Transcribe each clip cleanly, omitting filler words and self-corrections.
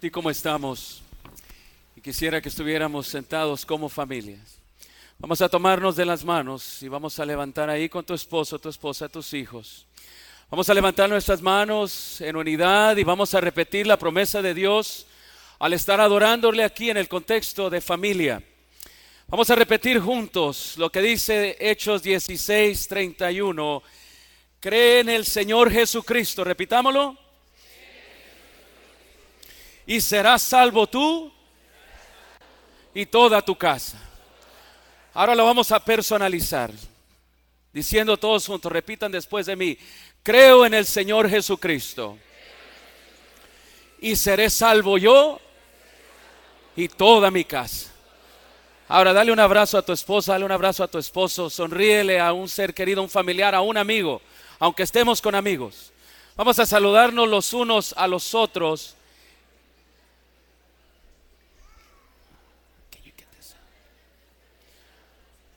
¿Y cómo estamos? Y quisiera que estuviéramos sentados como familias. Vamos a tomarnos de las manos y vamos a levantar ahí con tu esposo, tu esposa, tus hijos. Vamos a levantar nuestras manos en unidad y vamos a repetir la promesa de Dios al estar adorándole aquí en el contexto de familia. Vamos a repetir juntos lo que dice Hechos 16:31. Cree en el Señor Jesucristo, repitámoslo. Y serás salvo tú y toda tu casa. Ahora lo vamos a personalizar, diciendo todos juntos, repitan después de mí. Creo en el Señor Jesucristo y seré salvo yo y toda mi casa. Ahora dale un abrazo a tu esposa, dale un abrazo a tu esposo, sonríele a un ser querido, un familiar, a un amigo, aunque estemos con amigos. Vamos a saludarnos los unos a los otros.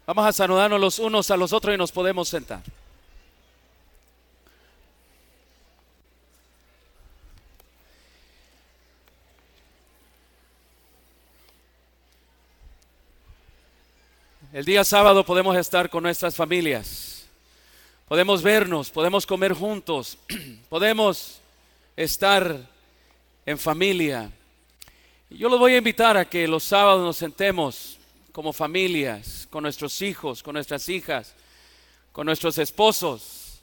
Vamos a saludarnos los unos a los otros y nos podemos sentar. El día sábado podemos estar con nuestras familias, podemos vernos, podemos comer juntos, podemos estar en familia. Yo los voy a invitar a que los sábados nos sentemos como familias, con nuestros hijos, con nuestras hijas, con nuestros esposos.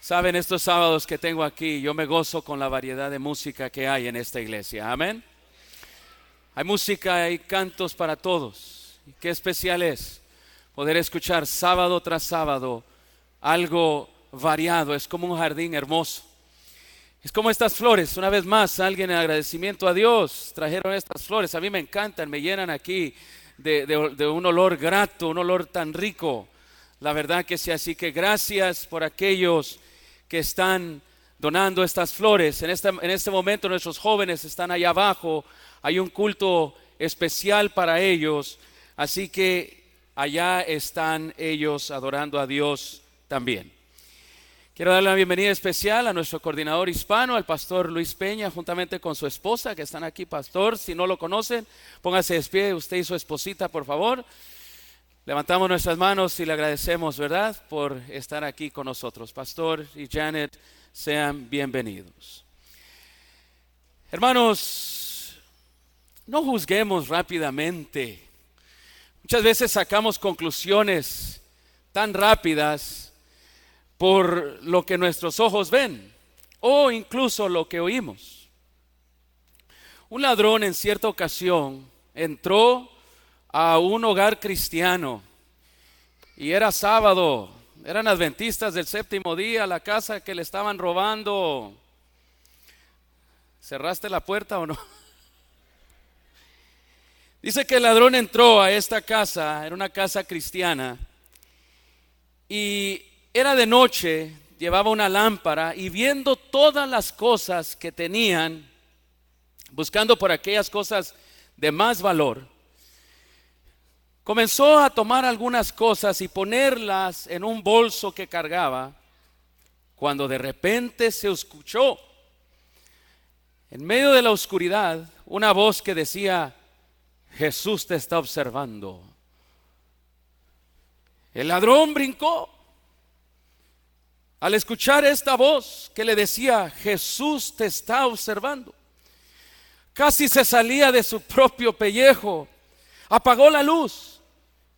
Saben, estos sábados que tengo aquí, yo me gozo con la variedad de música que hay en esta iglesia. Amén. Hay música, hay cantos para todos. Y qué especial es poder escuchar sábado tras sábado algo variado. Es como un jardín hermoso. Es como estas flores. Una vez más, alguien en agradecimiento a Dios trajeron estas flores. A mí me encantan, me llenan aquí de un olor grato, un olor tan rico. La verdad que sí, así que gracias por aquellos que están donando estas flores. En este momento nuestros jóvenes están allá abajo. Hay un culto especial para ellos, así que allá están ellos adorando a Dios también. Quiero darle la bienvenida especial a nuestro coordinador hispano, al pastor Luis Peña, juntamente con su esposa, que están aquí. Pastor, si no lo conocen, póngase de pie, usted y su esposita, por favor. Levantamos nuestras manos y le agradecemos, ¿verdad?, por estar aquí con nosotros. Pastor y Janet, sean bienvenidos. Hermanos, no juzguemos rápidamente. Muchas veces sacamos conclusiones tan rápidas por lo que nuestros ojos ven o incluso lo que oímos. Un ladrón en cierta ocasión entró a un hogar cristiano y era sábado, eran adventistas del séptimo día, la casa que le estaban robando. ¿Cerraste la puerta o no? Dice que el ladrón entró a esta casa, era una casa cristiana, y era de noche, llevaba una lámpara y viendo todas las cosas que tenían, buscando por aquellas cosas de más valor, comenzó a tomar algunas cosas y ponerlas en un bolso que cargaba, cuando de repente se escuchó, en medio de la oscuridad, una voz que decía: Jesús te está observando. El ladrón brincó al escuchar esta voz que le decía: Jesús te está observando. Casi se salía de su propio pellejo, apagó la luz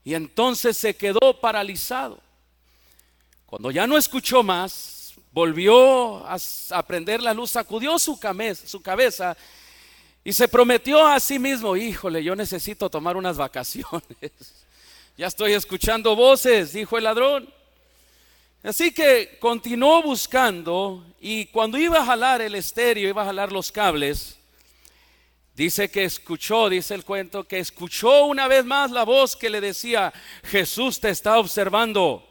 y entonces se quedó paralizado. Cuando ya no escuchó más, volvió a prender la luz, sacudió su cabeza y se prometió a sí mismo: híjole, yo necesito tomar unas vacaciones. Ya estoy escuchando voces, dijo el ladrón. Así que continuó buscando y cuando iba a jalar el estéreo, iba a jalar los cables, dice que escuchó, dice el cuento, que escuchó una vez más la voz que le decía: Jesús te está observando.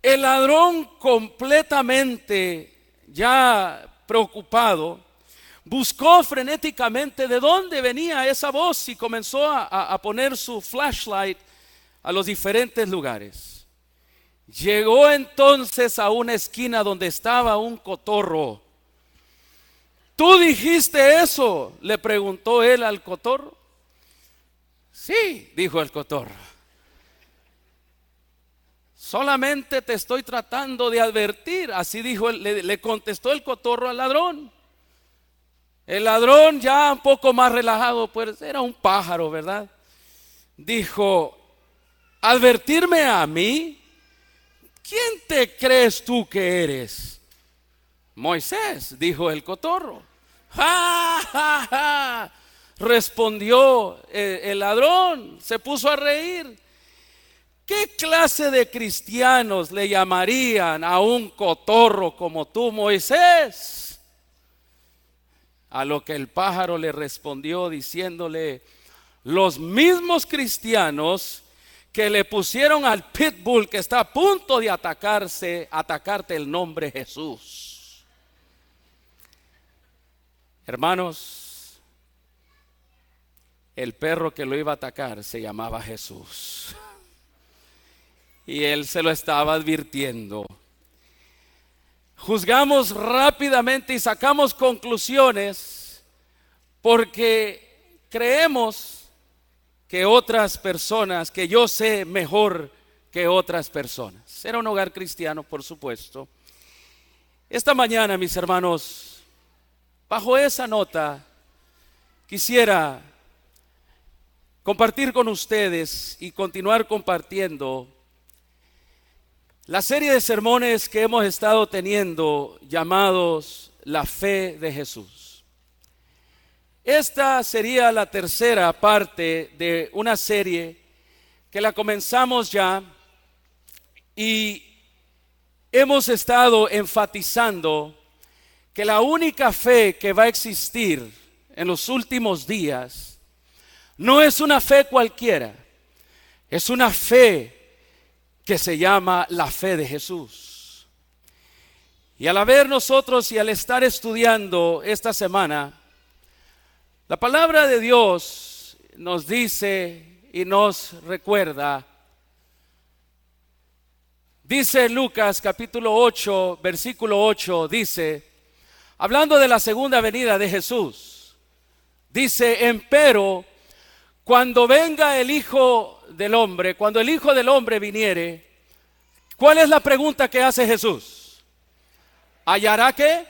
El ladrón, completamente ya preocupado, buscó frenéticamente de dónde venía esa voz y comenzó a poner su flashlight a los diferentes lugares. Llegó entonces a una esquina donde estaba un cotorro ¿Tú dijiste eso?, le preguntó él al cotorro. Sí, dijo el cotorro. Solamente te estoy tratando de advertir. Así dijo, le contestó el cotorro al ladrón. El ladrón, ya un poco más relajado, pues era un pájaro, ¿verdad? Dijo: ¿advertirme a mí? ¿Quién te crees tú que eres? Moisés, dijo el cotorro. ¡Ja, ja, ja! Respondió el ladrón, se puso a reír. ¿Qué clase de cristianos le llamarían a un cotorro como tú, Moisés? A lo que el pájaro le respondió diciéndole: los mismos cristianos que le pusieron al pitbull que está a punto de atacarte el nombre Jesús. Hermanos, el perro que lo iba a atacar se llamaba Jesús. Y él se lo estaba advirtiendo. Juzgamos rápidamente y sacamos conclusiones porque creemos que otras personas, que yo sé mejor que otras personas. Era un hogar cristiano, por supuesto. Esta mañana, mis hermanos, bajo esa nota, quisiera compartir con ustedes y continuar compartiendo la serie de sermones que hemos estado teniendo llamados La Fe de Jesús. Esta sería la tercera parte de una serie que la comenzamos ya y hemos estado enfatizando que la única fe que va a existir en los últimos días no es una fe cualquiera, es una fe que se llama la fe de Jesús. Y al haber nosotros y al estar estudiando esta semana, la palabra de Dios nos dice y nos recuerda. Dice Lucas capítulo 8, versículo 8, dice, hablando de la segunda venida de Jesús, dice: empero, cuando venga el Hijo del Hombre, cuando el Hijo del Hombre viniere, ¿cuál es la pregunta que hace Jesús? ¿Hallará qué?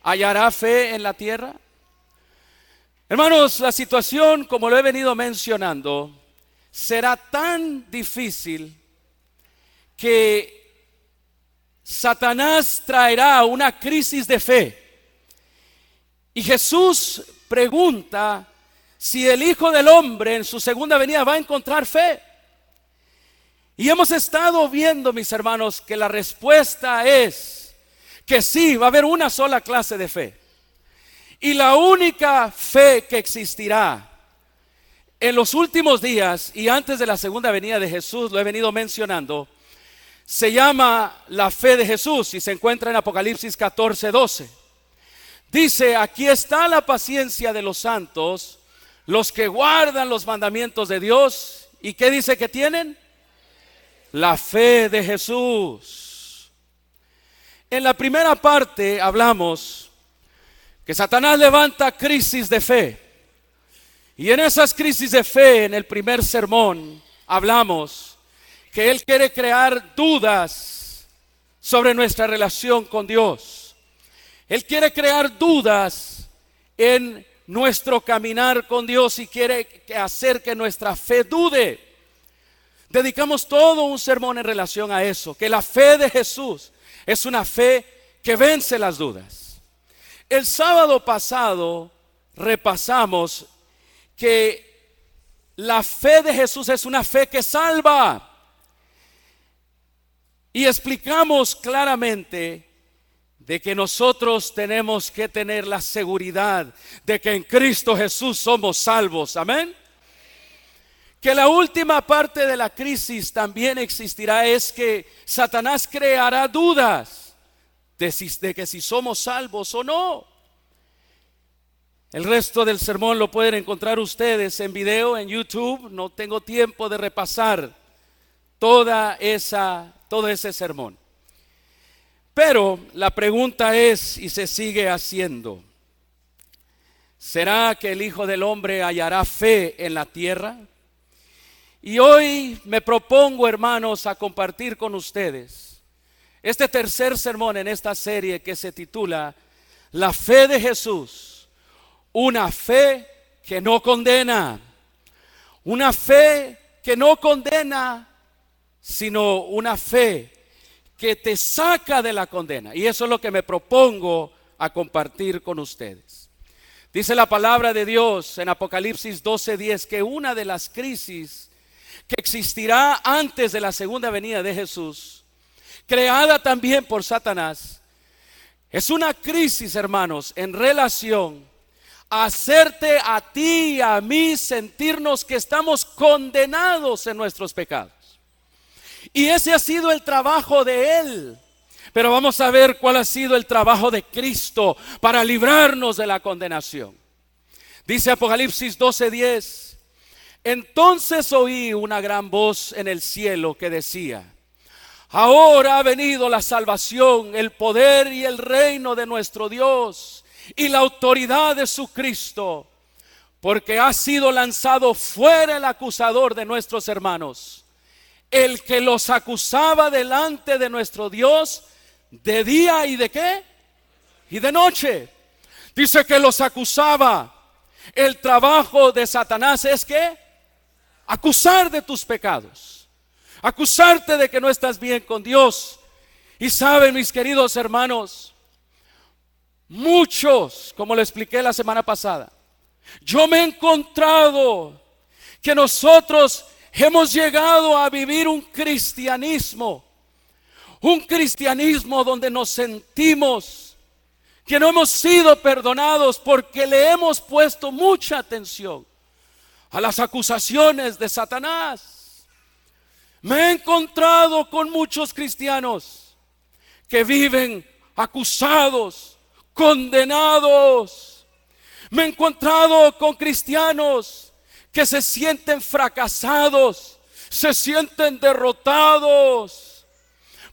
¿Hallará fe en la tierra? Hermanos, la situación, como lo he venido mencionando, será tan difícil que Satanás traerá una crisis de fe. Y Jesús pregunta si el Hijo del Hombre en su segunda venida va a encontrar fe. Y hemos estado viendo, mis hermanos, que la respuesta es que sí, va a haber una sola clase de fe. Y la única fe que existirá en los últimos días y antes de la segunda venida de Jesús, lo he venido mencionando, se llama la fe de Jesús y se encuentra en Apocalipsis 14:12. Dice: aquí está la paciencia de los santos, los que guardan los mandamientos de Dios. ¿Y qué dice que tienen? La fe de Jesús. En la primera parte hablamos que Satanás levanta crisis de fe. Y en esas crisis de fe, en el primer sermón, hablamos que él quiere crear dudas sobre nuestra relación con Dios. Él quiere crear dudas en nuestro caminar con Dios y quiere hacer que nuestra fe dude. Dedicamos todo un sermón en relación a eso, que la fe de Jesús es una fe que vence las dudas. El sábado pasado repasamos que la fe de Jesús es una fe que salva. Y explicamos claramente de que nosotros tenemos que tener la seguridad de que en Cristo Jesús somos salvos. Amén. Que la última parte de la crisis también existirá, es que Satanás creará dudas de que si somos salvos o no. El resto del sermón lo pueden encontrar ustedes en video en YouTube. No tengo tiempo de repasar todo ese sermón. Pero la pregunta es, y se sigue haciendo, ¿Será que el Hijo del Hombre hallará fe en la tierra? Y hoy me propongo, hermanos, a compartir con ustedes este tercer sermón en esta serie que se titula La fe de Jesús, una fe que no condena. Una fe que no condena, sino una fe que te saca de la condena. Y eso es lo que me propongo a compartir con ustedes. Dice la palabra de Dios en Apocalipsis 12:10 que una de las crisis que existirá antes de la segunda venida de Jesús, creada también por Satanás, es una crisis, hermanos, en relación a hacerte a ti y a mí sentirnos que estamos condenados en nuestros pecados. Y ese ha sido el trabajo de Él. Pero vamos a ver cuál ha sido el trabajo de Cristo para librarnos de la condenación. Dice Apocalipsis 12:10: entonces oí una gran voz en el cielo que decía: ahora ha venido la salvación, el poder y el reino de nuestro Dios y la autoridad de su Cristo, porque ha sido lanzado fuera el acusador de nuestros hermanos, el que los acusaba delante de nuestro Dios de día y de ¿qué? Y de noche. Dice que los acusaba. El trabajo de Satanás es ¿qué? Acusar de tus pecados, acusarte de que no estás bien con Dios. Y saben, mis queridos hermanos, muchos, como le expliqué la semana pasada, yo me he encontrado que nosotros hemos llegado a vivir un cristianismo donde nos sentimos que no hemos sido perdonados porque le hemos puesto mucha atención a las acusaciones de Satanás. Me he encontrado con muchos cristianos que viven acusados, condenados. Me he encontrado con cristianos que se sienten fracasados, se sienten derrotados.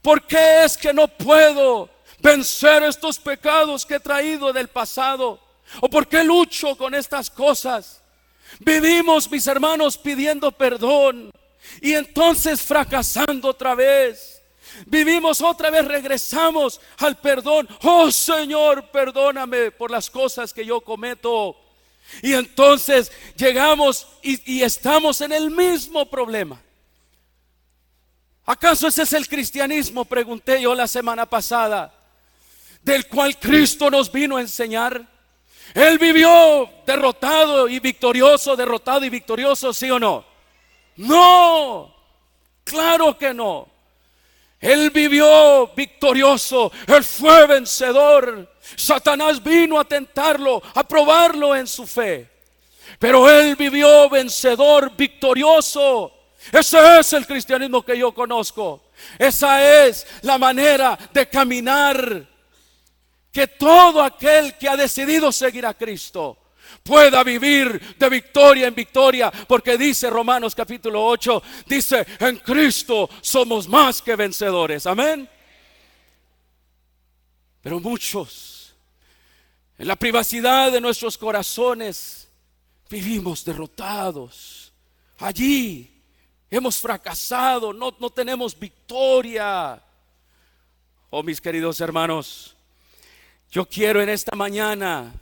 ¿Por qué es que no puedo vencer estos pecados que he traído del pasado? ¿O por qué lucho con estas cosas? Vivimos, mis hermanos, pidiendo perdón y entonces fracasando otra vez. Vivimos otra vez, regresamos al perdón. Oh Señor, perdóname por las cosas que yo cometo. Y entonces llegamos y estamos en el mismo problema. ¿Acaso ese es el cristianismo? Pregunté yo la semana pasada, del cual Cristo nos vino a enseñar. Él vivió derrotado y victorioso, ¿sí o no? No, claro que no. Él vivió victorioso, Él fue vencedor. Satanás vino a tentarlo, a probarlo en su fe, pero Él vivió vencedor, victorioso. Ese es el cristianismo que yo conozco. Esa es la manera de caminar, que todo aquel que ha decidido seguir a Cristo pueda vivir de victoria en victoria, porque dice Romanos capítulo 8, dice: en Cristo somos más que vencedores. Amén. Pero muchos, en la privacidad de nuestros corazones, vivimos derrotados. Allí hemos fracasado, no tenemos victoria. Oh, mis queridos hermanos, yo quiero en esta mañana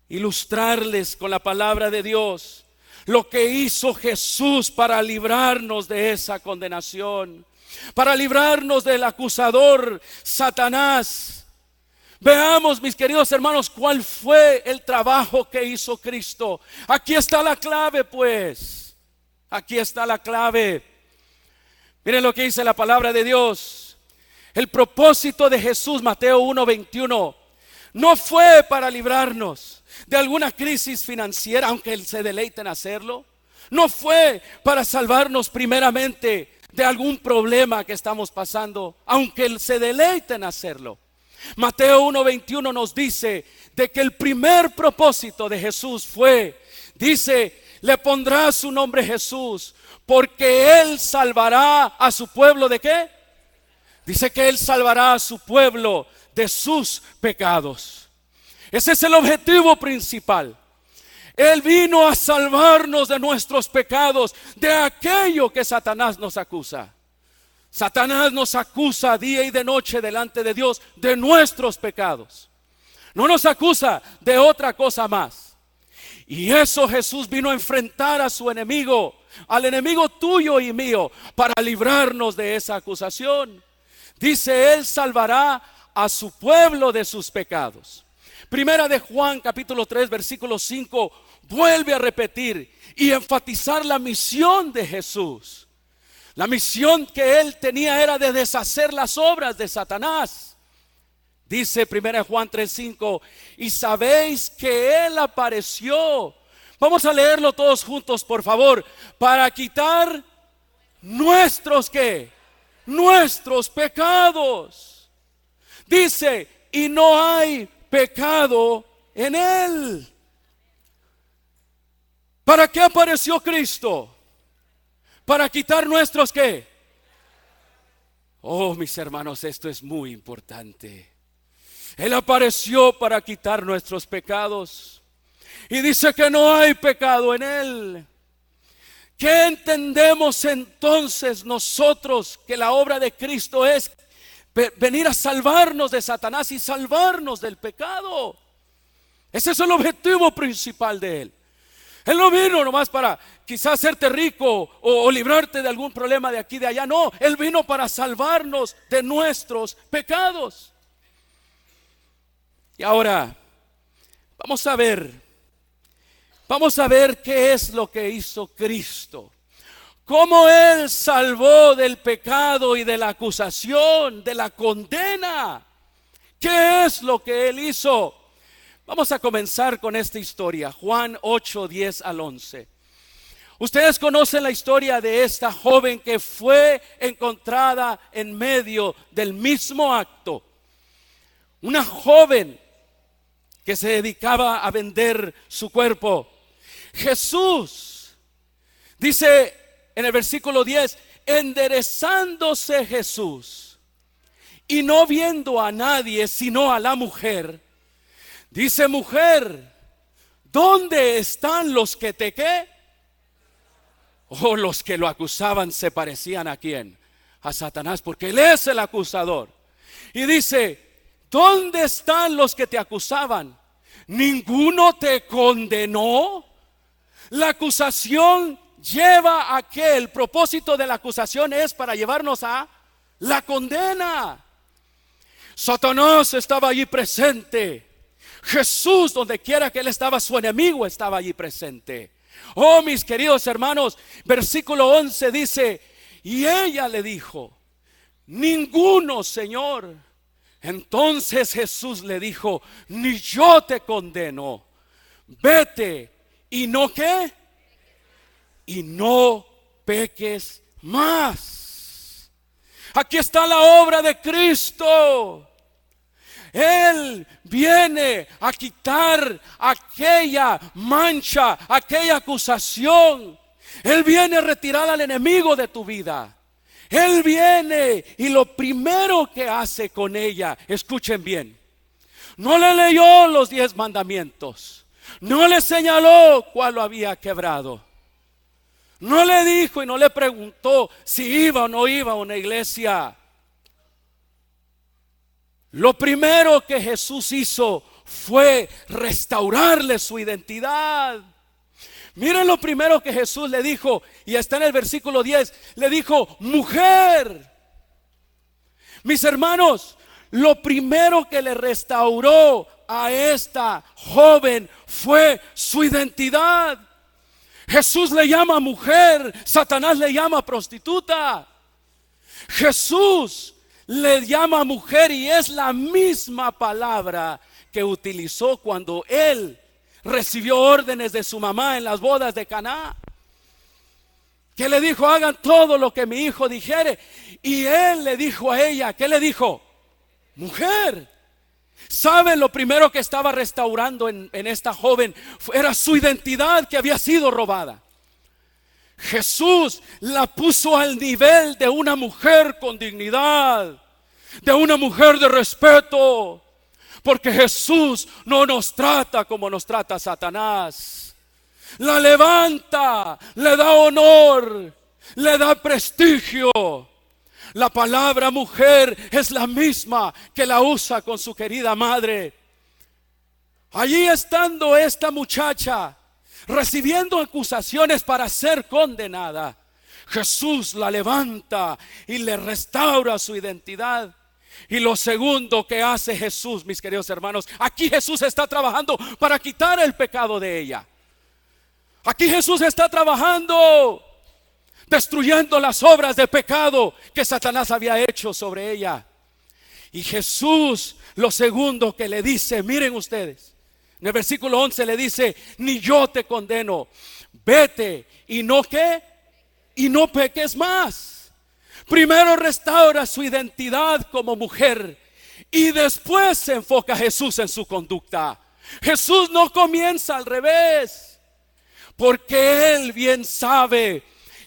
ilustrarles con la palabra de Dios lo que hizo Jesús para librarnos de esa condenación, para librarnos del acusador Satanás. Veamos, mis queridos hermanos, cuál fue el trabajo que hizo Cristo. Aquí está la clave, pues. Aquí está la clave. Miren lo que dice la palabra de Dios. El propósito de Jesús, Mateo 1:21, no fue para librarnos de alguna crisis financiera, aunque Él se deleite en hacerlo. No fue para salvarnos primeramente de algún problema que estamos pasando, aunque Él se deleite en hacerlo. Mateo 1:21 nos dice de que el primer propósito de Jesús fue, dice: le pondrá su nombre Jesús, porque Él salvará a su pueblo. ¿De qué? Dice que Él salvará a su pueblo de sus pecados. Ese es el objetivo principal. Él vino a salvarnos de nuestros pecados, de aquello que Satanás nos acusa. Satanás nos acusa día y de noche delante de Dios de nuestros pecados. No nos acusa de otra cosa más. Y eso Jesús vino a enfrentar a su enemigo, al enemigo tuyo y mío, para librarnos de esa acusación. Dice, Él salvará a su pueblo de sus pecados. Primera de Juan capítulo 3 versículo 5 vuelve a repetir y enfatizar la misión de Jesús. La misión que Él tenía era de deshacer las obras de Satanás. Dice 1 Juan 3:5, y sabéis que Él apareció. Vamos a leerlo todos juntos, por favor. Para quitar nuestros, ¿qué? Nuestros pecados. Dice, y no hay pecado en Él. ¿Para qué apareció Cristo? Para quitar nuestros, ¿qué? Oh, mis hermanos, esto es muy importante. Él apareció para quitar nuestros pecados. Y dice que no hay pecado en Él. ¿Qué entendemos entonces nosotros? Que la obra de Cristo es venir a salvarnos de Satanás y salvarnos del pecado. Ese es el objetivo principal de Él. Él no vino nomás para quizás hacerte rico o librarte de algún problema de aquí y de allá. No, Él vino para salvarnos de nuestros pecados. Y ahora vamos a ver qué es lo que hizo Cristo. Cómo Él salvó del pecado y de la acusación, de la condena. ¿Qué es lo que Él hizo? Vamos a comenzar con esta historia, Juan 8, 10 al 11. Ustedes conocen la historia de esta joven que fue encontrada en medio del mismo acto. Una joven que se dedicaba a vender su cuerpo. Jesús, dice en el versículo 10, enderezándose Jesús y no viendo a nadie sino a la mujer, dice, mujer, ¿dónde están los que te qué? O los que lo acusaban se parecían ¿a quién? A Satanás, porque él es el acusador. Y dice, ¿dónde están los que te acusaban? ¿Ninguno te condenó? La acusación lleva a que el propósito de la acusación es para llevarnos a la condena. Satanás estaba allí presente. Jesús, donde quiera que él estaba, su enemigo estaba allí presente. Oh, mis queridos hermanos, versículo 11 dice, y ella le dijo, ninguno, Señor. Entonces Jesús le dijo, ni yo te condeno, vete y no ¿qué? Y no peques más. Aquí está la obra de Cristo. Él viene a quitar aquella mancha, aquella acusación. Él viene a retirar al enemigo de tu vida. Él viene y lo primero que hace con ella, escuchen bien, no le leyó los 10 mandamientos, no le señaló cuál lo había quebrado, no le dijo y no le preguntó si iba o no iba a una iglesia. Lo primero que Jesús hizo fue restaurarle su identidad. Miren lo primero que Jesús le dijo, y está en el versículo 10, le dijo, mujer. Mis hermanos, lo primero que le restauró a esta joven fue su identidad. Jesús le llama mujer, Satanás le llama prostituta. Jesús le llama mujer y es la misma palabra que utilizó cuando él recibió órdenes de su mamá en las bodas de Caná, que le dijo, hagan todo lo que mi hijo dijere. Y él le dijo a ella, ¿qué le dijo? Mujer. ¿Saben lo primero que estaba restaurando en esta joven? Era su identidad que había sido robada. Jesús la puso al nivel de una mujer con dignidad, de una mujer de respeto. Porque Jesús no nos trata como nos trata Satanás. La levanta, le da honor, le da prestigio. La palabra mujer es la misma que la usa con su querida madre. Allí estando esta muchacha recibiendo acusaciones para ser condenada, Jesús la levanta y le restaura su identidad. Y lo segundo que hace Jesús, mis queridos hermanos, aquí Jesús está trabajando para quitar el pecado de ella. Aquí Jesús está trabajando, destruyendo las obras de pecado que Satanás había hecho sobre ella. Y Jesús, lo segundo que le dice, miren ustedes, en el versículo 11 le dice: ni yo te condeno, vete y no ¿qué? Y no peques más. Primero restaura su identidad como mujer y después se enfoca Jesús en su conducta. Jesús no comienza al revés, porque Él bien sabe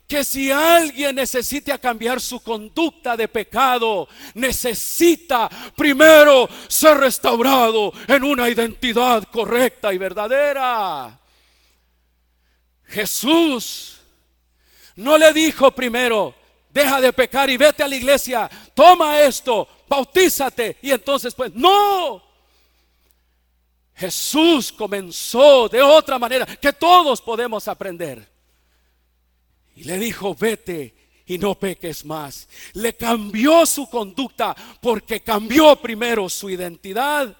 que si alguien necesita cambiar su conducta de pecado, necesita primero ser restaurado en una identidad correcta y verdadera. Jesús no le dijo primero: deja de pecar y vete a la iglesia, toma esto, bautízate y entonces pues no. Jesús comenzó de otra manera que todos podemos aprender. Y le dijo: vete y no peques más. Le cambió su conducta porque cambió primero su identidad.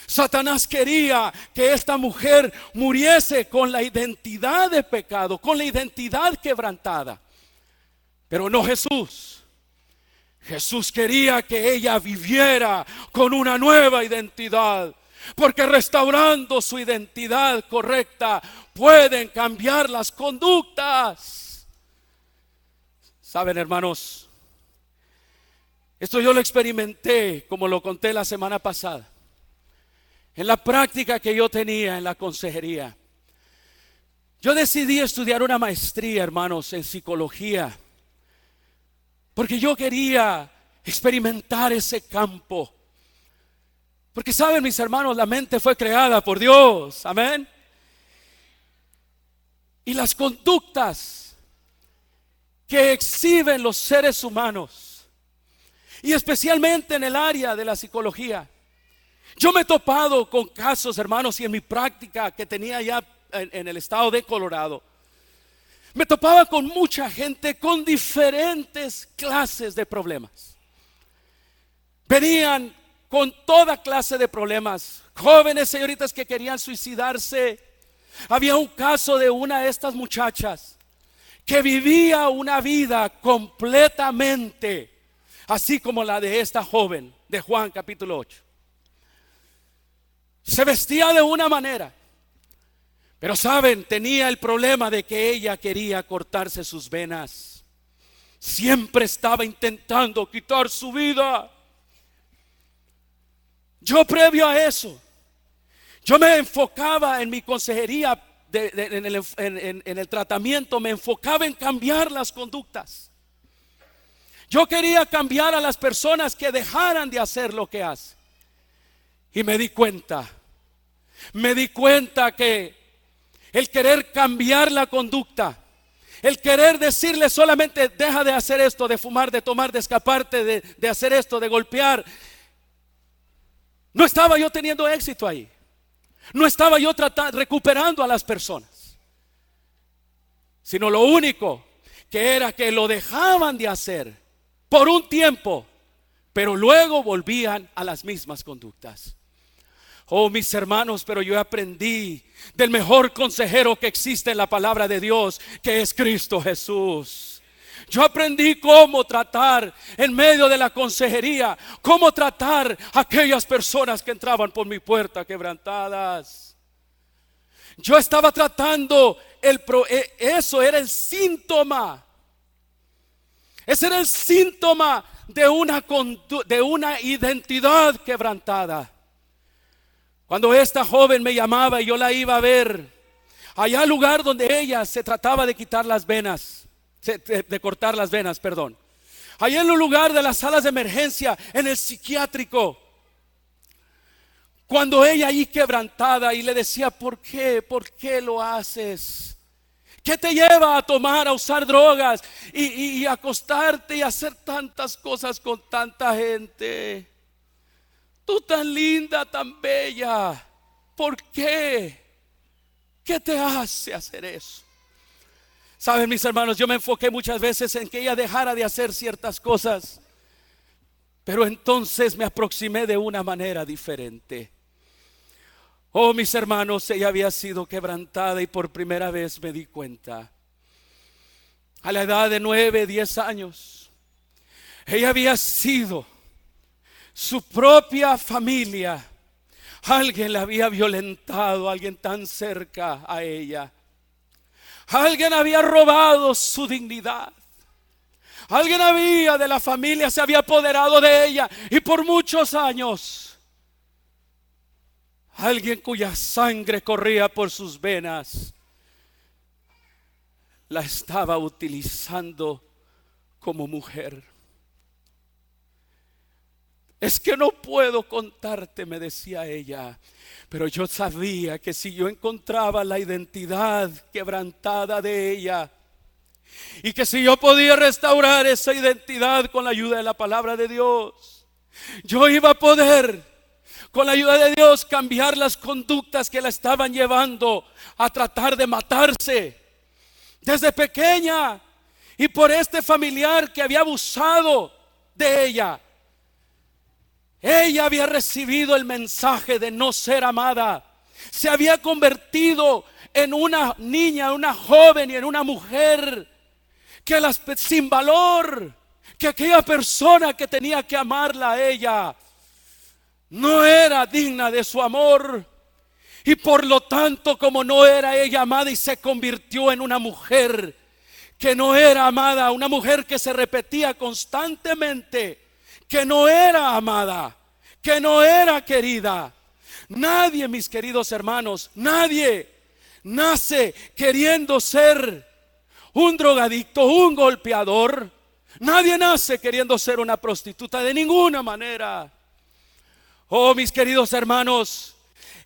Satanás quería que esta mujer muriese con la identidad de pecado, con la identidad quebrantada. Pero no Jesús. Jesús quería que ella viviera con una nueva identidad, porque restaurando su identidad correcta pueden cambiar las conductas. Saben, hermanos, esto yo lo experimenté, como lo conté la semana pasada, en la práctica que yo tenía en la consejería. Yo decidí estudiar una maestría, hermanos, en psicología, porque yo quería experimentar ese campo. Porque saben, mis hermanos, la mente fue creada por Dios, amén. Y las conductas que exhiben los seres humanos, y especialmente en el área de la psicología, yo me he topado con casos, hermanos, y en mi práctica que tenía ya en el estado de Colorado, me topaba con mucha gente con diferentes clases de problemas. Venían con toda clase de problemas, jóvenes, señoritas que querían suicidarse. Había un caso de una de estas muchachas que vivía una vida completamente así como la de esta joven de Juan capítulo 8. Se vestía de una manera, pero saben, tenía el problema de que ella quería cortarse sus venas. Siempre estaba intentando quitar su vida. Yo previo a eso, yo me enfocaba en mi consejería, en el tratamiento, me enfocaba en cambiar las conductas. Yo quería cambiar a las personas que dejaran de hacer lo que hacen. Y me di cuenta que el querer cambiar la conducta, el querer decirle solamente deja de hacer esto, de fumar, de tomar, de escaparte, de hacer esto, de golpear, no estaba yo teniendo éxito ahí. No estaba yo recuperando a las personas, sino lo único que era que lo dejaban de hacer por un tiempo, pero luego volvían a las mismas conductas. Oh, mis hermanos, pero yo aprendí del mejor consejero que existe en la palabra de Dios, que es Cristo Jesús. Yo aprendí cómo tratar en medio de la consejería, cómo tratar a aquellas personas que entraban por mi puerta quebrantadas. Yo estaba tratando eso era el síntoma. Ese era el síntoma de una identidad quebrantada. Cuando esta joven me llamaba y yo la iba a ver, allá al lugar donde ella se trataba de quitar las venas, de cortar las venas, perdón. Allá en el lugar de las salas de emergencia, en el psiquiátrico, Cuando ella ahí quebrantada y le decía, ¿por qué? ¿Por qué lo haces? ¿Qué te lleva a tomar, a usar drogas y acostarte y hacer tantas cosas con tanta gente? Tú tan linda, tan bella, ¿por qué? ¿Qué te hace hacer eso? Saben, mis hermanos, yo me enfoqué muchas veces en que ella dejara de hacer ciertas cosas, pero entonces me aproximé de una manera diferente. Oh, mis hermanos, ella había sido quebrantada y por primera vez me di cuenta. A la edad de 9, 10 años, ella había sido su propia familia. Alguien la había violentado, alguien tan cerca a ella. Alguien había robado su dignidad. Alguien había de la familia se había apoderado de ella y por muchos años alguien cuya sangre corría por sus venas la estaba utilizando como mujer. Es que no puedo contarte, me decía ella, pero yo sabía que si yo encontraba la identidad quebrantada de ella y que si yo podía restaurar esa identidad con la ayuda de la palabra de Dios, yo iba a poder, con la ayuda de Dios, cambiar las conductas que la estaban llevando a tratar de matarse desde pequeña, y por este familiar que había abusado de ella. Ella había recibido el mensaje de no ser amada. Se había convertido en una niña, una joven y en una mujer que sin valor, que aquella persona que tenía que amarla a ella no era digna de su amor. Y por lo tanto, como no era ella amada y se convirtió en una mujer que no era amada, una mujer que se repetía constantemente que no era amada, que no era querida. Nadie, mis queridos hermanos, nadie nace queriendo ser un drogadicto, un golpeador. Nadie nace queriendo ser una prostituta, de ninguna manera. Oh, mis queridos hermanos,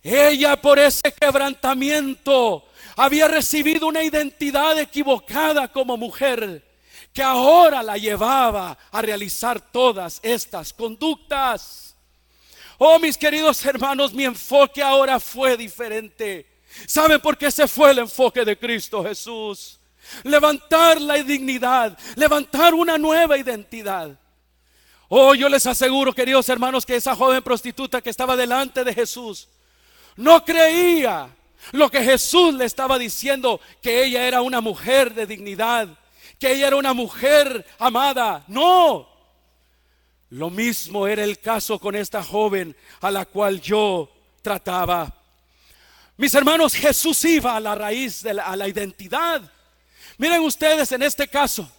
ella por ese quebrantamiento había recibido una identidad equivocada como mujer, que ahora la llevaba a realizar todas estas conductas. Oh, mis queridos hermanos, mi enfoque ahora fue diferente. ¿Saben por qué ese fue el enfoque de Cristo Jesús? Levantar la dignidad, levantar una nueva identidad. Oh, yo les aseguro, queridos hermanos, que esa joven prostituta que estaba delante de Jesús no creía lo que Jesús le estaba diciendo, que ella era una mujer de dignidad, que ella era una mujer amada. No, lo mismo era el caso con esta joven a la cual yo trataba. Mis hermanos, Jesús iba a la raíz de a la identidad. Miren ustedes, en este caso,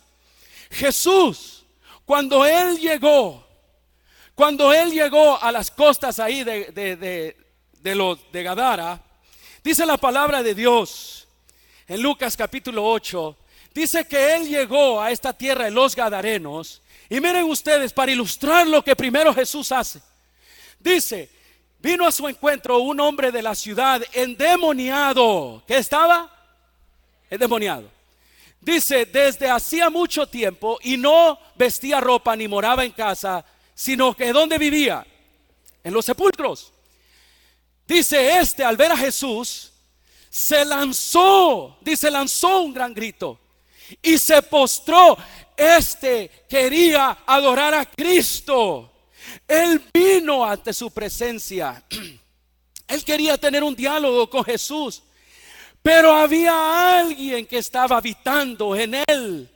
Jesús, cuando él llegó a las costas ahí de Gadara, dice la palabra de Dios en Lucas capítulo 8, dice que él llegó a esta tierra de los Gadarenos. Y miren ustedes, para ilustrar lo que primero Jesús hace, dice, vino a su encuentro un hombre de la ciudad endemoniado. ¿Qué estaba? Endemoniado. Dice, desde hacía mucho tiempo, y no vestía ropa ni moraba en casa, sino que ¿dónde vivía? En los sepulcros. Dice, al ver a Jesús, se lanzó, dice, lanzó un gran grito y se postró. Quería adorar a Cristo. Él vino ante su presencia. Él quería tener un diálogo con Jesús, pero había alguien que estaba habitando en él.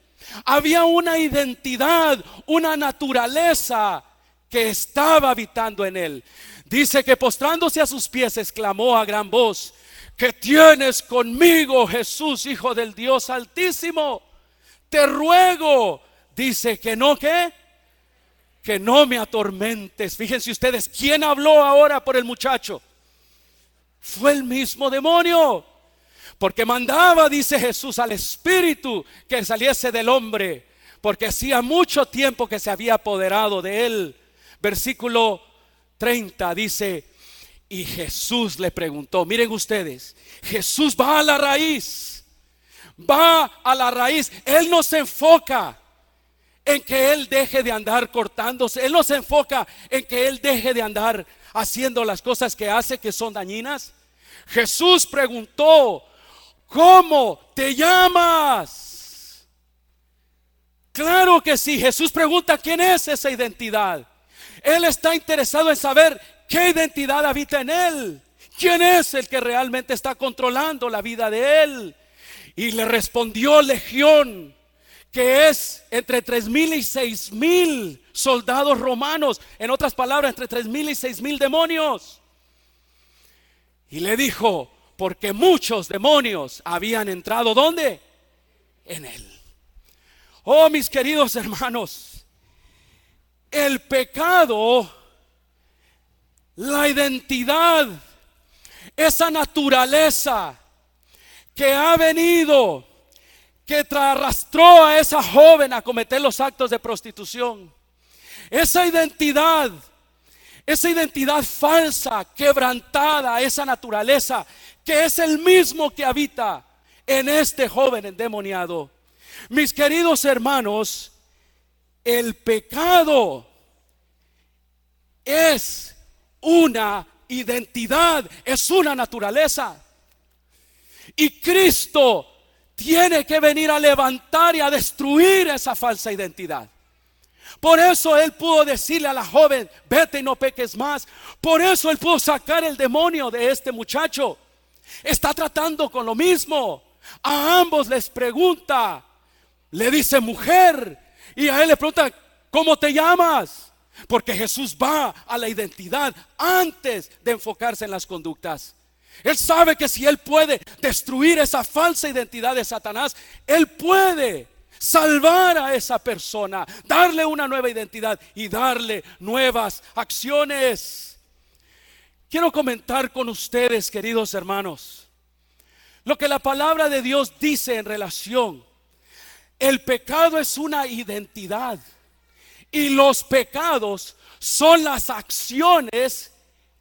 Había una identidad, una naturaleza que estaba habitando en él. Dice que postrándose a sus pies exclamó a gran voz: ¿qué tienes conmigo, Jesús, Hijo del Dios Altísimo? Te ruego, dice, que no me atormentes. Fíjense ustedes, ¿quién habló ahora por el muchacho? Fue el mismo demonio, porque mandaba, dice Jesús, al espíritu que saliese del hombre, porque hacía mucho tiempo que se había apoderado de él. Versículo 30 dice: Y Jesús le preguntó, miren ustedes, Jesús va a la raíz, Él no se enfoca en que él deje de andar cortándose, él no se enfoca en que él deje de andar haciendo las cosas que hace que son dañinas. Jesús preguntó, ¿cómo te llamas? Claro que sí, Jesús pregunta quién es esa identidad. Él está interesado en saber qué identidad habita en él, quién es el que realmente está controlando la vida de él. Y le respondió Legión, que es entre 3,000 y 6,000 soldados romanos, en otras palabras, entre 3,000 y 6,000 demonios. Y le dijo, porque muchos demonios habían entrado, ¿dónde? En él. Oh, mis queridos hermanos, el pecado, la identidad, esa naturaleza que ha venido, que arrastró a esa joven a cometer los actos de prostitución, esa identidad falsa, quebrantada, esa naturaleza que es el mismo que habita en este joven endemoniado. Mis queridos hermanos, el pecado es una identidad, es una naturaleza, y Cristo tiene que venir a levantar y a destruir esa falsa identidad. Por eso Él pudo decirle a la joven, vete y no peques más. Por eso Él pudo sacar el demonio de este muchacho. Está tratando con lo mismo. A ambos les pregunta, le dice mujer, y a él le pregunta, ¿cómo te llamas? Porque Jesús va a la identidad antes de enfocarse en las conductas. Él sabe que si él puede destruir esa falsa identidad de Satanás, él puede salvar a esa persona, darle una nueva identidad y darle nuevas acciones. Quiero comentar con ustedes, queridos hermanos, lo que la palabra de Dios dice en relación. El pecado es una identidad y los pecados son las acciones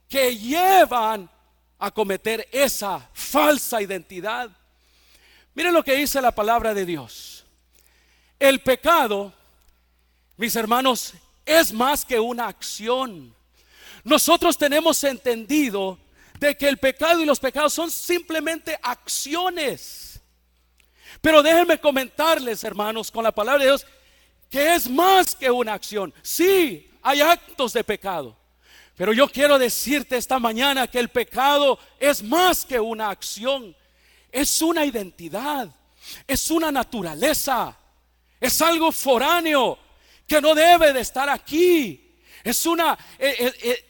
que llevan a cometer esa falsa identidad. Miren lo que dice la palabra de Dios. El pecado, mis hermanos, es más que una acción. Nosotros tenemos entendido de que el pecado y los pecados son simplemente acciones. Pero déjenme comentarles, hermanos, con la palabra de Dios, que es más que una acción. Sí, hay actos de pecado, pero yo quiero decirte esta mañana que el pecado es más que una acción. Es una identidad, es una naturaleza, es algo foráneo que no debe de estar aquí. Es una,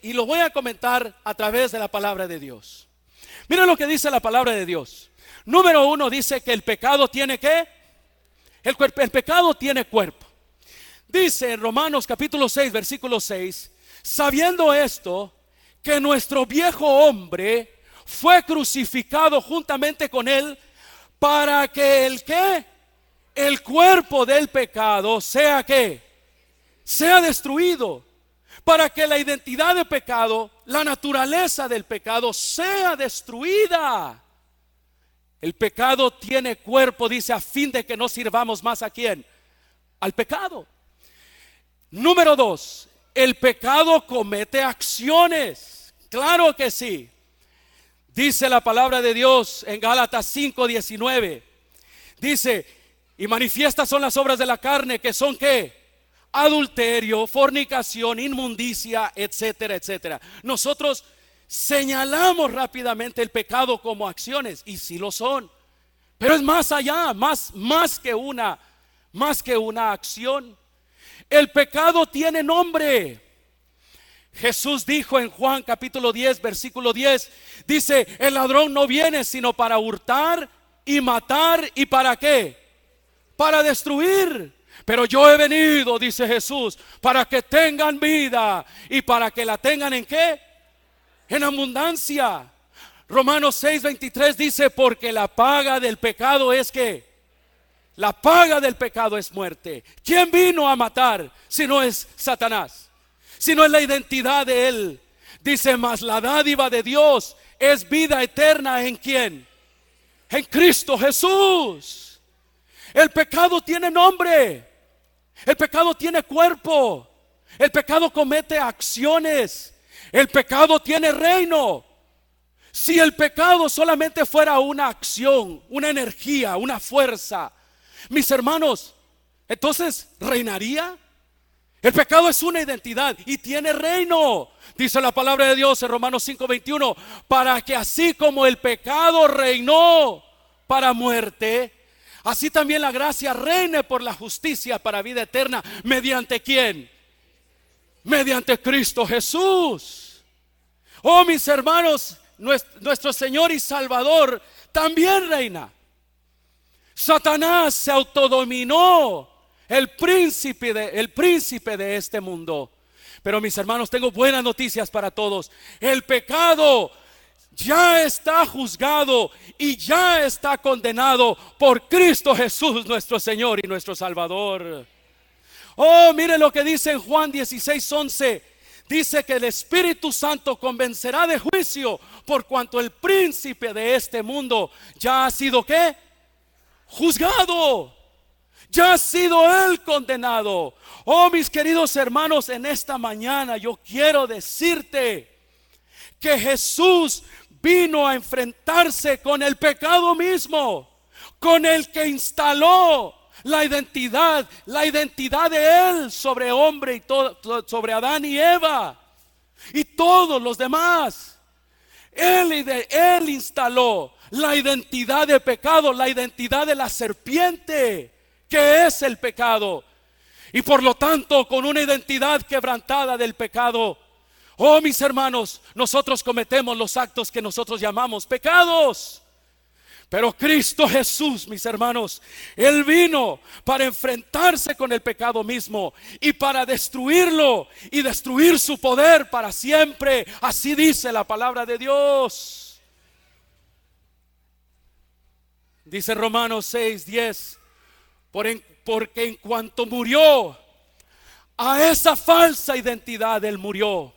y lo voy a comentar a través de la palabra de Dios. Miren lo que dice la palabra de Dios. Número 1 dice que el pecado tiene ¿qué? El pecado tiene cuerpo. Dice en Romanos capítulo 6, versículo 6, sabiendo esto, que nuestro viejo hombre fue crucificado juntamente con él, para que el ¿qué? El cuerpo del pecado sea ¿qué? Sea destruido, para que la identidad de pecado, la naturaleza del pecado sea destruida. El pecado tiene cuerpo, dice, a fin de que no sirvamos más ¿a quién? Al pecado. Número 2, el pecado comete acciones. Claro que sí. Dice la palabra de Dios en Gálatas 5:19. Dice, y manifiestas son las obras de la carne, que son ¿qué? Adulterio, fornicación, inmundicia, etcétera, etcétera. Nosotros señalamos rápidamente el pecado como acciones, y sí lo son, pero es más allá, más que una acción. El pecado tiene nombre. Jesús dijo en Juan capítulo 10, versículo 10, dice, el ladrón no viene sino para hurtar y matar, ¿y para qué? Para destruir. Pero yo he venido, dice Jesús, para que tengan vida y para que la tengan ¿en qué? En abundancia. Romanos 6:23 dice, porque la paga del pecado es ¿qué? La paga del pecado es muerte. ¿Quién vino a matar si no es Satanás? Si no es la identidad de él. Dice, mas la dádiva de Dios es vida eterna. ¿En quién? En Cristo Jesús. El pecado tiene nombre. El pecado tiene cuerpo. El pecado comete acciones. El pecado tiene reino. Si el pecado solamente fuera una acción, una energía, una fuerza, mis hermanos, entonces ¿reinaría? El pecado es una identidad y tiene reino. Dice la palabra de Dios en Romanos 5:21, para que así como el pecado reinó para muerte, así también la gracia reine por la justicia para vida eterna. ¿Mediante quién? Mediante Cristo Jesús. Oh, mis hermanos, nuestro Señor y Salvador también reina. Satanás se autodominó, el príncipe de este mundo. Pero mis hermanos, tengo buenas noticias para todos. El pecado ya está juzgado y ya está condenado por Cristo Jesús, nuestro Señor y nuestro Salvador. Oh, mire lo que dice en Juan 16:11. Dice que el Espíritu Santo convencerá de juicio por cuanto el príncipe de este mundo ya ha sido ¿qué? Juzgado. Ya ha sido él condenado. Oh, mis queridos hermanos, en esta mañana yo quiero decirte que Jesús vino a enfrentarse con el pecado mismo, con el que instaló la identidad de él sobre hombre y sobre Adán y Eva y todos los demás. Él instaló la identidad de pecado, la identidad de la serpiente, que es el pecado. Y por lo tanto, con una identidad quebrantada del pecado, oh, mis hermanos, nosotros cometemos los actos que nosotros llamamos pecados. Pero Cristo Jesús, mis hermanos, Él vino para enfrentarse con el pecado mismo y para destruirlo y destruir su poder para siempre. Así dice la palabra de Dios. Dice Romanos 6:10, porque en cuanto murió a esa falsa identidad, Él murió.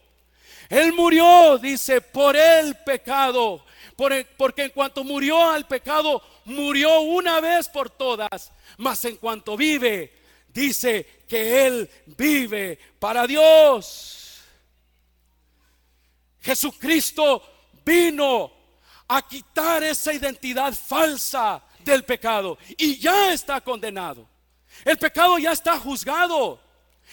Él murió, dice, por el pecado. Porque en cuanto murió al pecado, murió una vez por todas. Mas en cuanto vive, dice que Él vive para Dios. Jesucristo vino a quitar esa identidad falsa del pecado y ya está condenado. El pecado ya está juzgado.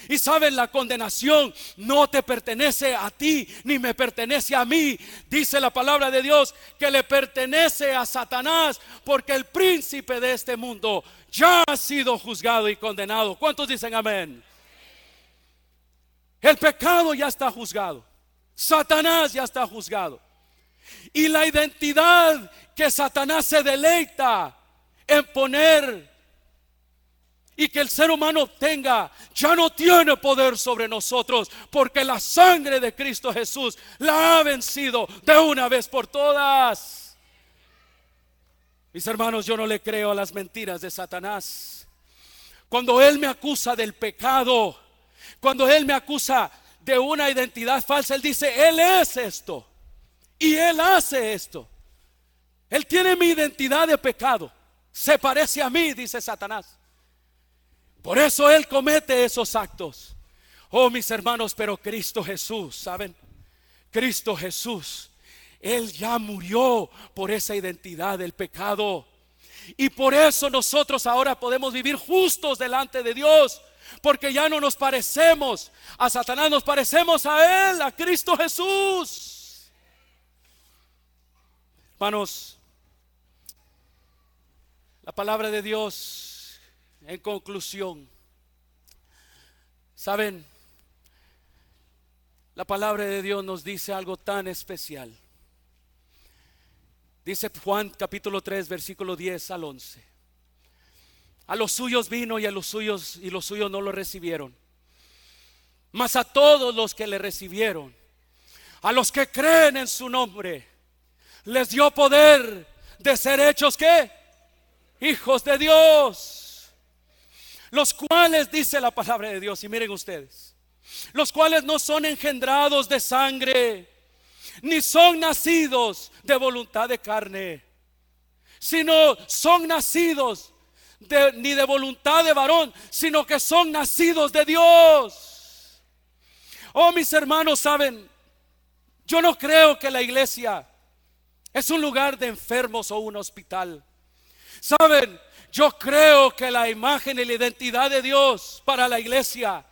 Y saben, la condenación no te pertenece a ti ni me pertenece a mí. Dice la palabra de Dios que le pertenece a Satanás, porque el príncipe de este mundo ya ha sido juzgado y condenado. ¿Cuántos dicen amén? El pecado ya está juzgado, Satanás ya está juzgado. Y la identidad que Satanás se deleita en poner y que el ser humano tenga, ya no tiene poder sobre nosotros, porque la sangre de Cristo Jesús la ha vencido de una vez por todas. Mis hermanos, yo no le creo a las mentiras de Satanás. Cuando él me acusa del pecado, cuando él me acusa de una identidad falsa, él dice, él es esto y él hace esto. Él tiene mi identidad de pecado, se parece a mí, dice Satanás. Por eso él comete esos actos. Oh, mis hermanos, pero Cristo Jesús, ¿saben? Cristo Jesús, Él ya murió por esa identidad del pecado. Y por eso nosotros ahora podemos vivir justos delante de Dios, porque ya no nos parecemos a Satanás, nos parecemos a Él, a Cristo Jesús. Hermanos, la palabra de Dios, en conclusión, saben, la palabra de Dios nos dice algo tan especial. Dice Juan capítulo 3 versículo 10 al 11. A los suyos vino y los suyos no lo recibieron. Mas a todos los que le recibieron, a los que creen en su nombre, les dio poder de ser hechos ¿qué? Hijos de Dios. Los cuales, dice la palabra de Dios, y miren ustedes, los cuales no son engendrados de sangre, ni son nacidos de voluntad de carne, sino son nacidos ni de voluntad de varón, sino que son nacidos de Dios. Oh, mis hermanos, saben, yo no creo que la iglesia es un lugar de enfermos o un hospital. Saben, yo creo que la imagen y la identidad de Dios para la iglesia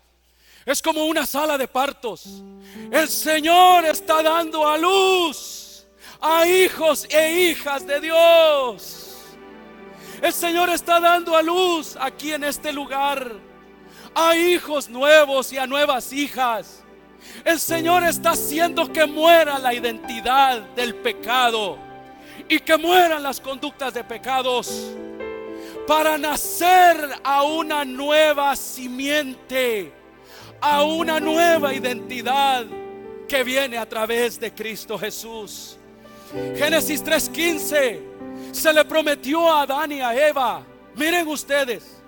es como una sala de partos. El Señor está dando a luz a hijos e hijas de Dios. El Señor está dando a luz aquí en este lugar a hijos nuevos y a nuevas hijas. El Señor está haciendo que muera la identidad del pecado y que mueran las conductas de pecados, para nacer a una nueva simiente, a una nueva identidad que viene a través de Cristo Jesús. Génesis 3:15 se le prometió a Adán y a Eva. Miren ustedes,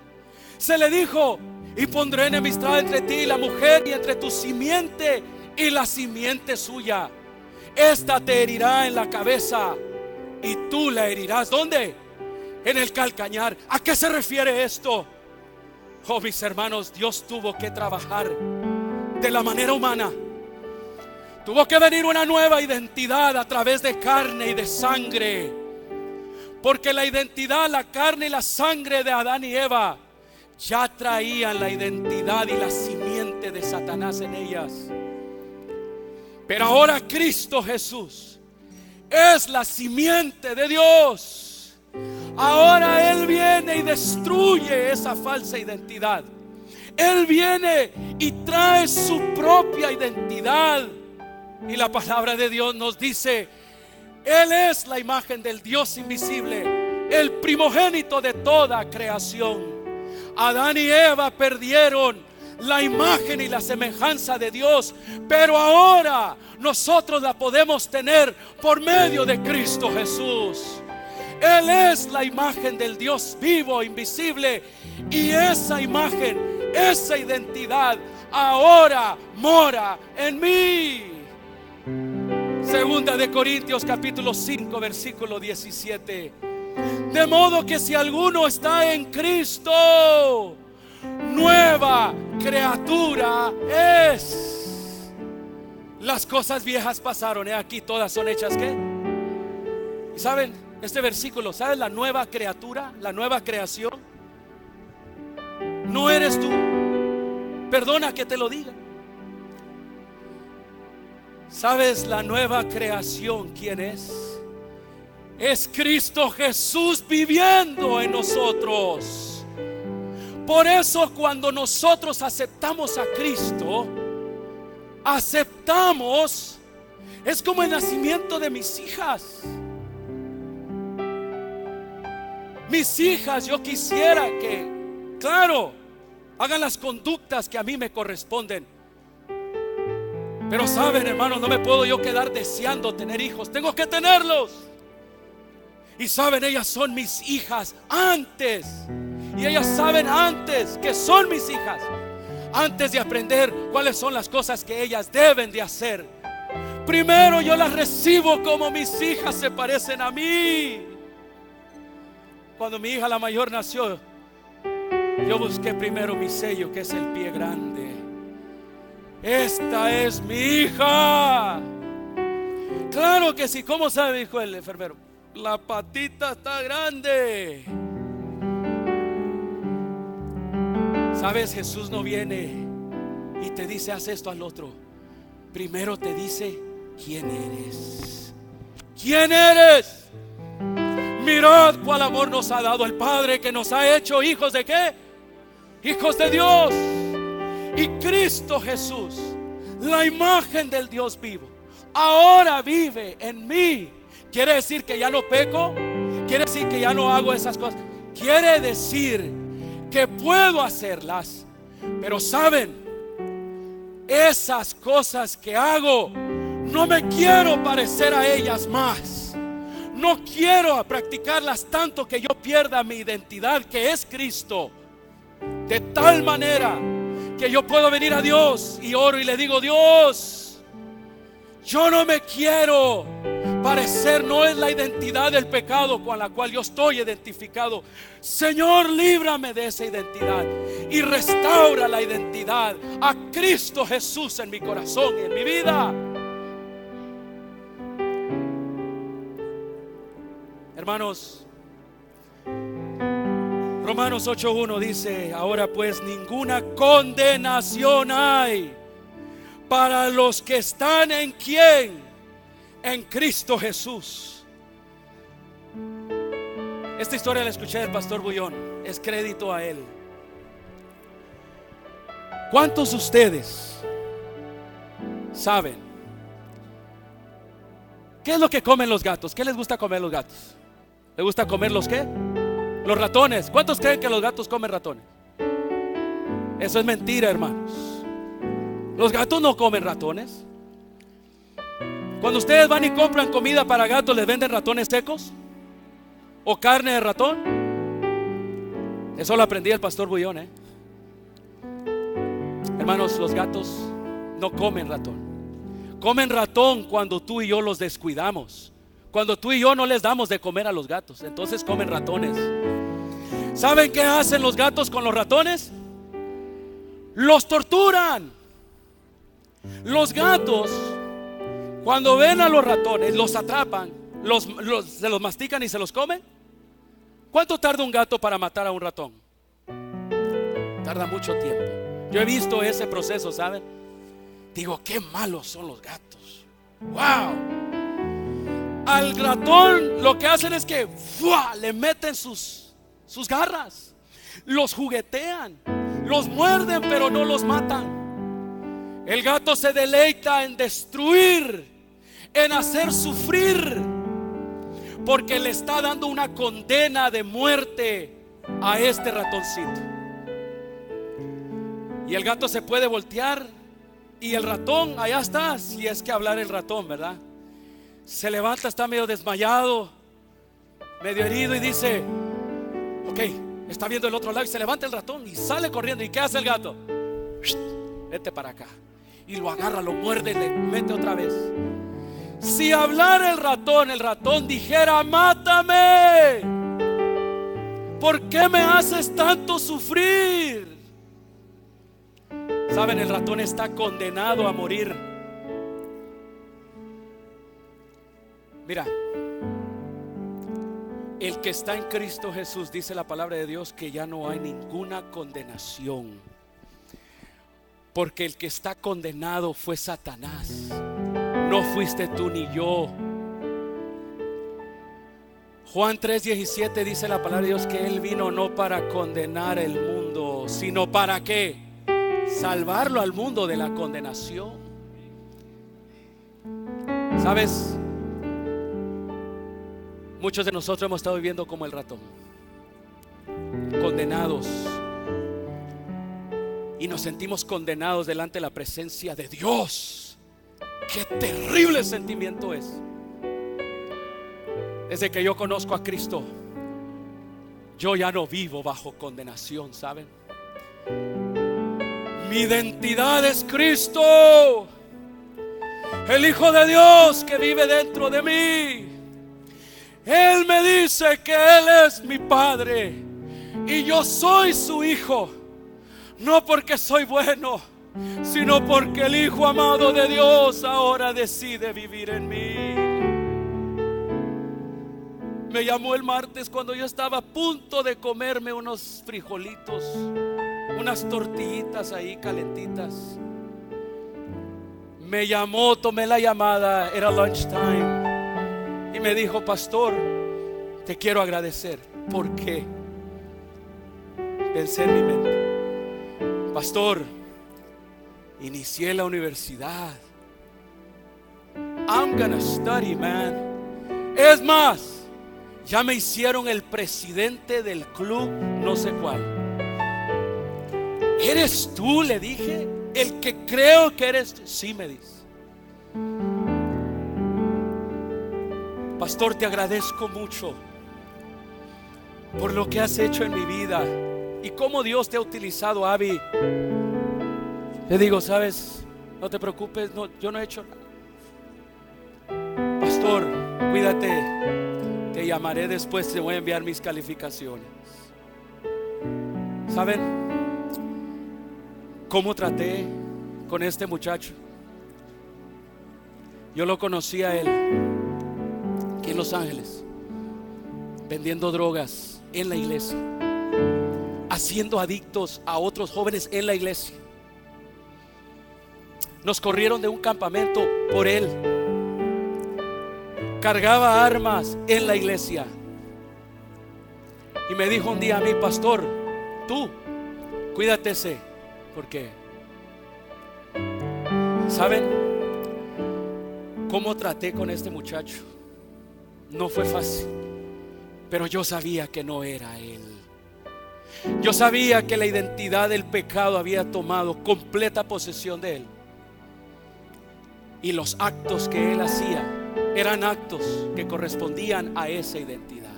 se le dijo: y pondré enemistad entre ti y la mujer, y entre tu simiente y la simiente suya. Esta te herirá en la cabeza y tú la herirás. ¿Dónde? En el calcañar. ¿A qué se refiere esto? Oh, mis hermanos, Dios tuvo que trabajar de la manera humana. Tuvo que venir una nueva identidad a través de carne y de sangre, porque la identidad, la carne y la sangre de Adán y Eva ya traían la identidad y la simiente de Satanás en ellas. Pero ahora Cristo Jesús es la simiente de Dios. Ahora Él viene y destruye esa falsa identidad. Él viene y trae su propia identidad. Y la palabra de Dios nos dice: Él es la imagen del Dios invisible, el primogénito de toda creación. Adán y Eva perdieron la imagen y la semejanza de Dios, pero ahora nosotros la podemos tener por medio de Cristo Jesús. Él es la imagen del Dios vivo, invisible, y esa imagen, esa identidad ahora mora en mí. Segunda de Corintios capítulo 5 versículo 17. De modo que si alguno está en Cristo, nueva criatura es. Las cosas viejas pasaron, aquí todas son hechas ¿qué? Y saben, este versículo, ¿sabes? La nueva criatura, la nueva creación, no eres tú. Perdona que te lo diga. ¿Sabes la nueva creación quién es? Es Cristo Jesús viviendo en nosotros. Por eso cuando nosotros aceptamos a Cristo, aceptamos, es como el nacimiento de mis hijas. Mis hijas, yo quisiera que, claro, hagan las conductas que a mí me corresponden. Pero saben, hermanos, no me puedo yo quedar deseando tener hijos. Tengo que tenerlos. Y saben, ellas son mis hijas antes. Y ellas saben antes que son mis hijas, antes de aprender cuáles son las cosas que ellas deben de hacer. Primero yo las recibo como mis hijas se parecen a mí. Cuando mi hija la mayor nació, yo busqué primero mi sello, que es el pie grande. Esta es mi hija. Claro que sí. ¿Cómo sabe? Dijo el enfermero. La patita está grande. Sabes, Jesús no viene y te dice haz esto al otro. Primero te dice quién eres. ¿Quién eres? Mirad cuál amor nos ha dado el Padre, que nos ha hecho hijos de ¿qué? Hijos de Dios. Y Cristo Jesús, la imagen del Dios vivo, ahora vive en mí. ¿Quiere decir que ya no peco? ¿Quiere decir que ya no hago esas cosas? Quiere decir que puedo hacerlas. Pero saben, esas cosas que hago, no me quiero parecer a ellas más. No quiero practicarlas tanto que yo pierda mi identidad, que es Cristo. De tal manera que yo puedo venir a Dios y oro y le digo: Dios, Yo no me quiero parecer, no es la identidad del pecado con la cual yo estoy identificado. Señor, líbrame de esa identidad y restaura la identidad a Cristo Jesús en mi corazón y en mi vida. Hermanos, Romanos 8:1 dice: ahora pues ninguna condenación hay para los que están en ¿quién? En Cristo Jesús. Esta historia la escuché del pastor Bullón, es crédito a él. ¿Cuántos de ustedes saben qué es lo que comen los gatos? ¿Qué les gusta comer los gatos? ¿Les gusta comer los qué? Los ratones. ¿Cuántos creen que los gatos comen ratones? Eso es mentira, hermanos. Los gatos no comen ratones. Cuando ustedes van y compran comida para gatos, ¿les venden ratones secos? ¿O carne de ratón? Eso lo aprendí el pastor Bullón, Hermanos, los gatos no comen ratón. Comen ratón cuando tú y yo los descuidamos. Cuando tú y yo no les damos de comer a los gatos, entonces comen ratones. ¿Saben qué hacen los gatos con los ratones? Los torturan. Los gatos, cuando ven a los ratones, los atrapan, se los mastican y se los comen. ¿Cuánto tarda un gato para matar a un ratón? Tarda mucho tiempo. Yo he visto ese proceso, ¿saben? Digo, qué malos son los gatos. ¡Wow! Al ratón lo que hacen es que ¡fua!, le meten sus garras, los juguetean, los muerden, pero no los matan. El gato se deleita en destruir, en hacer sufrir, porque le está dando una condena de muerte a este ratoncito. Y el gato se puede voltear y el ratón, allá está, si es que hablar el ratón, ¿verdad? Se levanta, está medio desmayado, medio herido y dice: ok, está viendo el otro lado, y se levanta el ratón y sale corriendo. ¿Y qué hace el gato? Vete para acá. Y lo agarra, lo muerde y le mete otra vez. Si hablara el ratón dijera: mátame, ¿por qué me haces tanto sufrir? Saben, el ratón está condenado a morir. Mira, el que está en Cristo Jesús, dice la palabra de Dios, que ya no hay ninguna condenación, porque el que está condenado fue Satanás, no fuiste tú ni yo. Juan 3:17 dice la palabra de Dios que Él vino no para condenar el mundo, sino para ¿qué? Salvarlo al mundo de la condenación. ¿Sabes? Muchos de nosotros hemos estado viviendo como el ratón, condenados, y nos sentimos condenados delante de la presencia de Dios. Qué terrible sentimiento es. Desde que yo conozco a Cristo, yo ya no vivo bajo condenación, ¿saben? Mi identidad es Cristo, el Hijo de Dios que vive dentro de mí. Él me dice que Él es mi Padre y yo soy su hijo, no porque soy bueno, sino porque el Hijo amado de Dios ahora decide vivir en mí. Me llamó el martes cuando yo estaba a punto de comerme unos frijolitos, unas tortillitas ahí calentitas. Me llamó, tomé la llamada, era lunchtime, y me dijo: pastor, te quiero agradecer. ¿Por qué? Pensé en mi mente: pastor, inicié la universidad. I'm gonna study, man. Es más, ya me hicieron el presidente del club, no sé cuál. ¿Eres tú?, le dije. El que creo que eres tú. Sí, me dice. Pastor, te agradezco mucho por lo que has hecho en mi vida y cómo Dios te ha utilizado, Abby. Le digo: sabes, no te preocupes, no, yo no he hecho nada. pastor, cuídate, te llamaré después, te voy a enviar mis calificaciones. ¿Saben cómo traté con este muchacho? Yo lo conocí a él aquí en Los Ángeles, vendiendo drogas en la iglesia, haciendo adictos a otros jóvenes en la iglesia. Nos corrieron de un campamento por él. Cargaba armas en la iglesia. Y me dijo un día a mí: pastor, tú cuídate ese. ¿Por qué? ¿Saben cómo traté con este muchacho? No fue fácil, pero yo sabía que no era él. Yo sabía que la identidad del pecado había tomado completa posesión de él. Y los actos que él hacía eran actos que correspondían a esa identidad.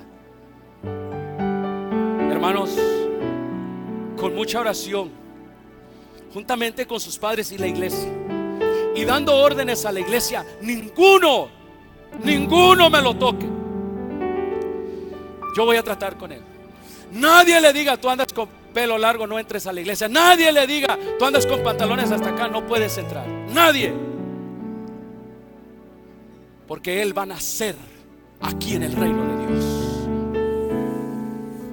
Hermanos, con mucha oración, juntamente con sus padres y la iglesia, y dando órdenes a la iglesia: ninguno me lo toque. Yo voy a tratar con él. Nadie le diga: tú andas con pelo largo, no entres a la iglesia. Nadie le diga: tú andas con pantalones hasta acá, no puedes entrar. Nadie. Porque él va a nacer aquí en el reino de Dios.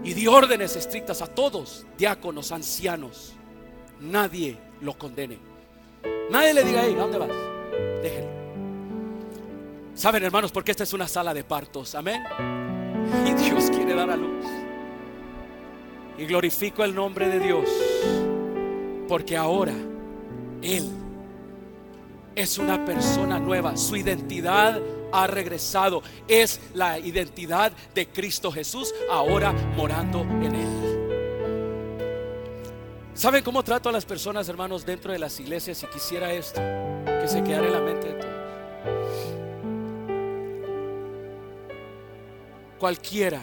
Y di órdenes estrictas a todos, diáconos, ancianos. Nadie lo condene. Nadie le diga: hey, ¿a dónde vas? Déjenlo. Saben, hermanos, porque esta es una sala de partos. Amén. Y Dios quiere dar a luz. Y glorifico el nombre de Dios, porque ahora Él es una persona nueva. Su identidad ha regresado. Es la identidad de Cristo Jesús, ahora morando en Él. ¿Saben cómo trato a las personas, hermanos, dentro de las iglesias? Y quisiera esto que se quedara en la mente de todos. Cualquiera.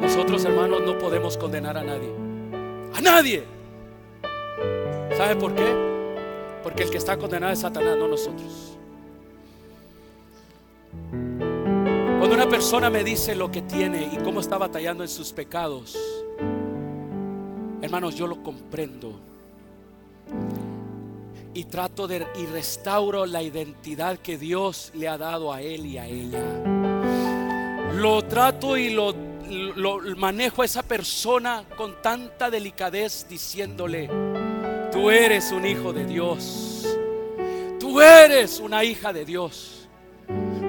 Nosotros, hermanos, no podemos condenar a nadie. A nadie. ¿Sabe por qué? Porque el que está condenado es Satanás, no nosotros. Cuando una persona me dice lo que tiene y cómo está batallando en sus pecados, hermanos, yo lo comprendo y trato de y restauro la identidad que Dios le ha dado a él y a ella. Lo trato y lo manejo a esa persona con tanta delicadez, diciéndole: tú eres un hijo de Dios, tú eres una hija de Dios.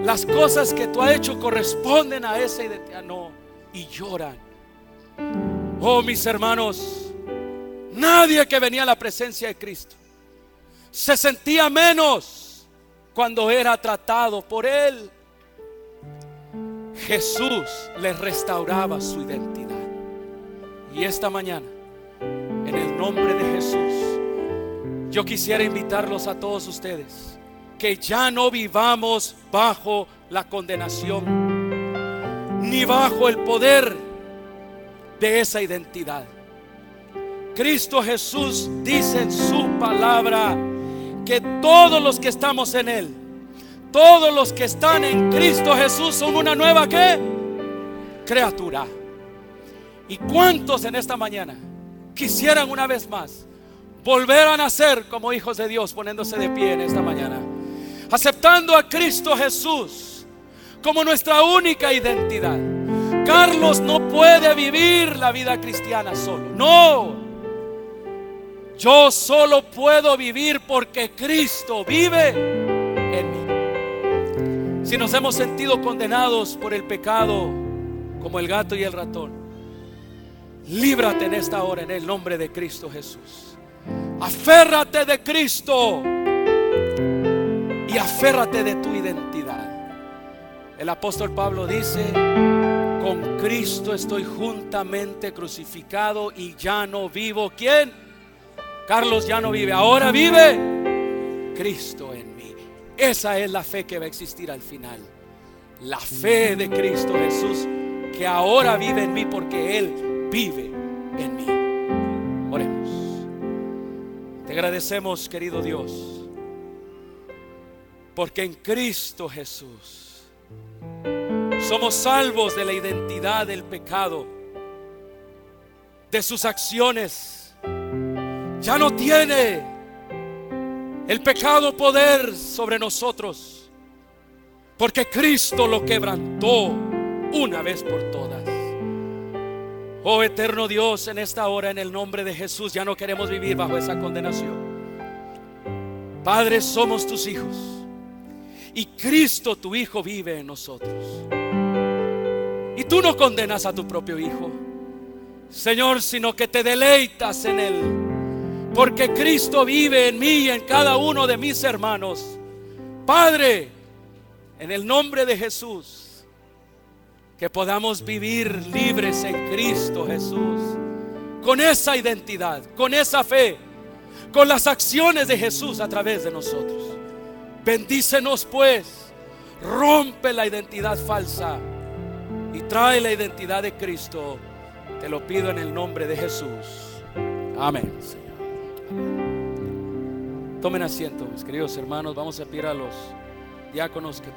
Las cosas que tú has hecho corresponden a esa identidad. No, y lloran. Oh, mis hermanos, nadie que venía a la presencia de Cristo se sentía menos cuando era tratado por Él. Jesús les restauraba su identidad. Y esta mañana, en el nombre de Jesús, yo quisiera invitarlos a todos ustedes que ya no vivamos bajo la condenación ni bajo el poder de esa identidad. Cristo Jesús dice en su palabra que todos los que estamos en Él, todos los que están en Cristo Jesús, son una nueva ¿qué? Criatura. ¿Y cuántos en esta mañana quisieran una vez más volver a nacer como hijos de Dios, poniéndose de pie en esta mañana, aceptando a Cristo Jesús como nuestra única identidad? Carlos no puede vivir la vida cristiana solo. No, yo solo puedo vivir porque Cristo vive en mí. Si nos hemos sentido condenados por el pecado como el gato y el ratón, líbrate en esta hora en el nombre de Cristo Jesús. Aférrate de Cristo y aférrate de tu identidad. El apóstol Pablo dice: con Cristo estoy juntamente crucificado y ya no vivo. ¿Quién? Carlos ya no vive, ahora vive Cristo en mí. Esa es la fe que va a existir al final. La fe de Cristo Jesús, que ahora vive en mí porque Él vive en mí. Oremos. Te agradecemos, querido Dios, Porque en Cristo Jesús somos salvos de la identidad del pecado, de sus acciones. Ya no tiene el pecado poder sobre nosotros, porque Cristo lo quebrantó una vez por todas. Oh eterno Dios, en esta hora, en el nombre de Jesús, ya no queremos vivir bajo esa condenación. Padre, somos tus hijos y Cristo tu Hijo vive en nosotros. Y tú no condenas a tu propio Hijo, Señor, sino que te deleitas en Él, porque Cristo vive en mí y en cada uno de mis hermanos. Padre, en el nombre de Jesús, que podamos vivir libres en Cristo Jesús, con esa identidad, con esa fe, con las acciones de Jesús a través de nosotros. Bendícenos pues, rompe la identidad falsa y trae la identidad de Cristo. Te lo pido en el nombre de Jesús. Amén, Señor. Amén. Tomen asiento, mis queridos hermanos. Vamos a pedir a los diáconos que pasen.